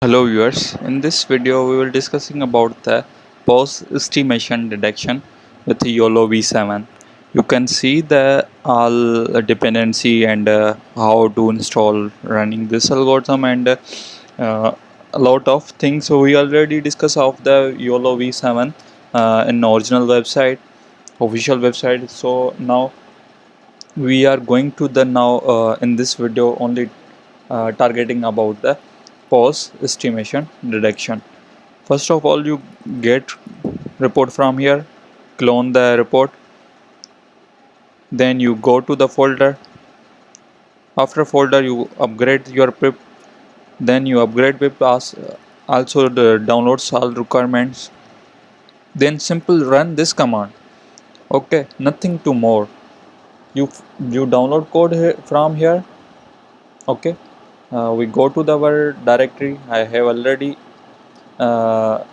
Hello viewers, in this video we will discussing about the pose estimation detection with YOLO V7. You can see the all dependency and how to install running this algorithm and a lot of things. So we already discussed of the YOLO V7 in original website, official website. So now we are going to the now in this video only targeting about the pause estimation detection. First of all, you get report from here, clone the report, then you go to the folder. After folder, you upgrade your pip, then you upgrade pip as also the downloads all requirements. Then simple run this command. Okay, nothing to more. You download code from here. Okay, we go to our directory. I have already uh,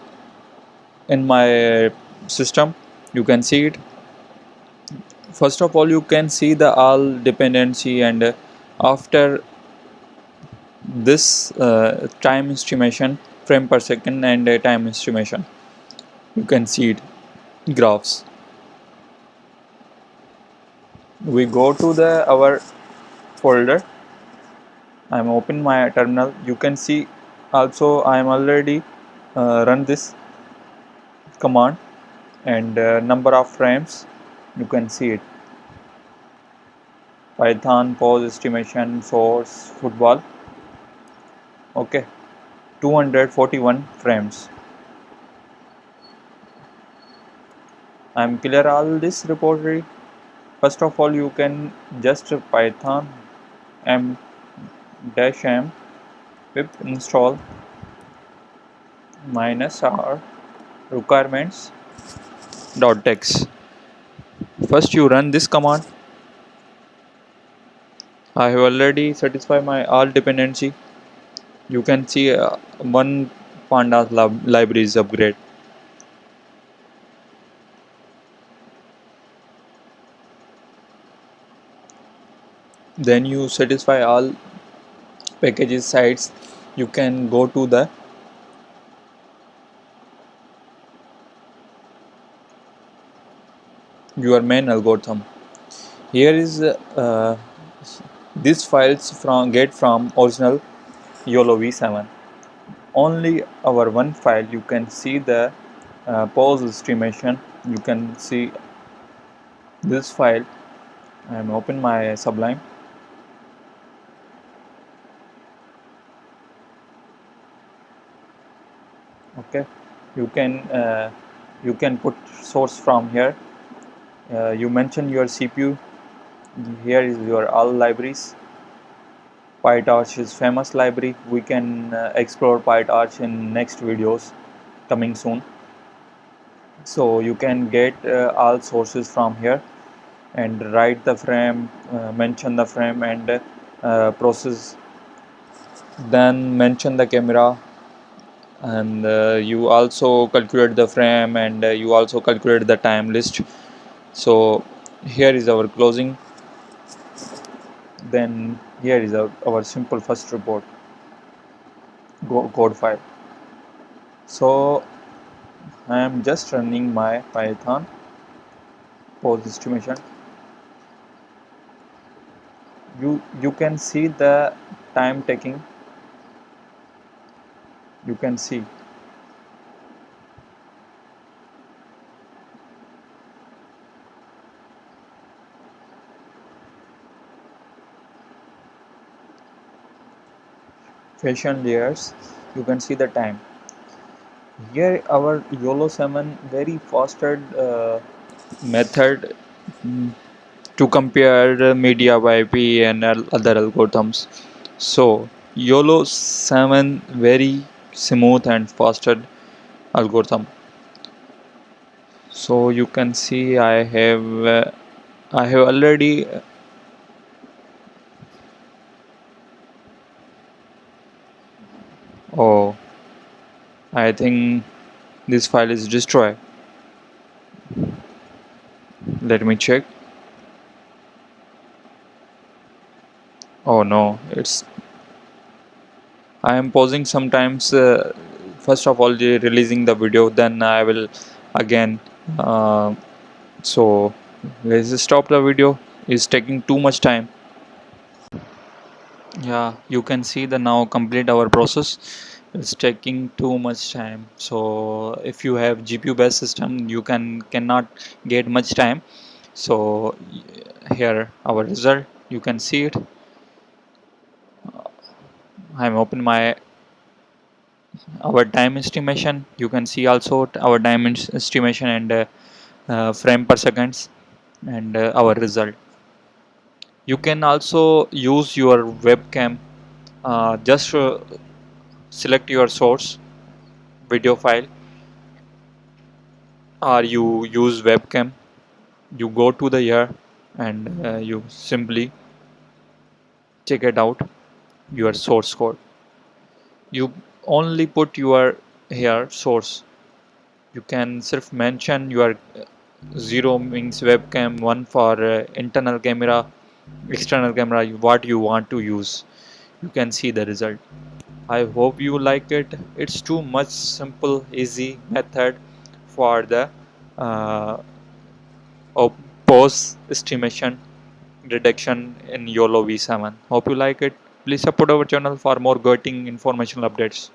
in my system. You can see it. First of all, you can see the all dependency and after this time estimation, frame per second and time estimation, you can see it graphs. We go to the our folder. I'm open my terminal. You can see also I am already run this command and number of frames you can see it. Python pause estimation source football. Okay, 241 frames. I'm clear all this repository. First of all, you can just python m dash m pip install -r requirements dot text. First you run this command. I have already satisfied my all dependency. You can see one pandas libraries upgrade. Then you satisfy all packages sites. You can go to the your main algorithm. Here is these files from get from original YOLO V7. Only our one file you can see the pause estimation. You can see this file. I am open my Sublime. Okay, you can put source from here. You mention your CPU. Here is your all libraries. PyTorch is famous library. We can explore PyTorch in next videos coming soon. So you can get all sources from here and write the frame, mention the frame and process. Then mention the camera and you also calculate the frame and you also calculate the time list. So here is our closing. Then here is our simple first report code file. So I am just running my Python pose estimation. You can see the time taking. You can see fashion layers. You can see the time. Here our YOLO 7 very faster method to compare media YP and other algorithms. So YOLO 7 very smooth and faster algorithm. So you can see I have already oh, I think this file is destroyed. Let me check. Oh no, it's I am pausing sometimes. First of all, releasing the video, then I will again. Uh, so let's stop the video. It's taking too much time. Yeah, you can see the now complete our process. It's taking too much time. So if you have GPU based system, you cannot get much time. So here our result, you can see it. I'm open my our time estimation. You can see also our time estimation and frame per seconds and our result. You can also use your webcam. Just select your source video file, or you use webcam. You go to the here and you simply check it out your source code. You only put your here source. You can self mention your 0 means webcam, 1 for internal camera, external camera, what you want to use. You can see the result. I hope you like it. It's too much simple easy method for the uh, pose estimation reduction in YOLO V7. Hope you like it. Please support our channel for more getting informational updates.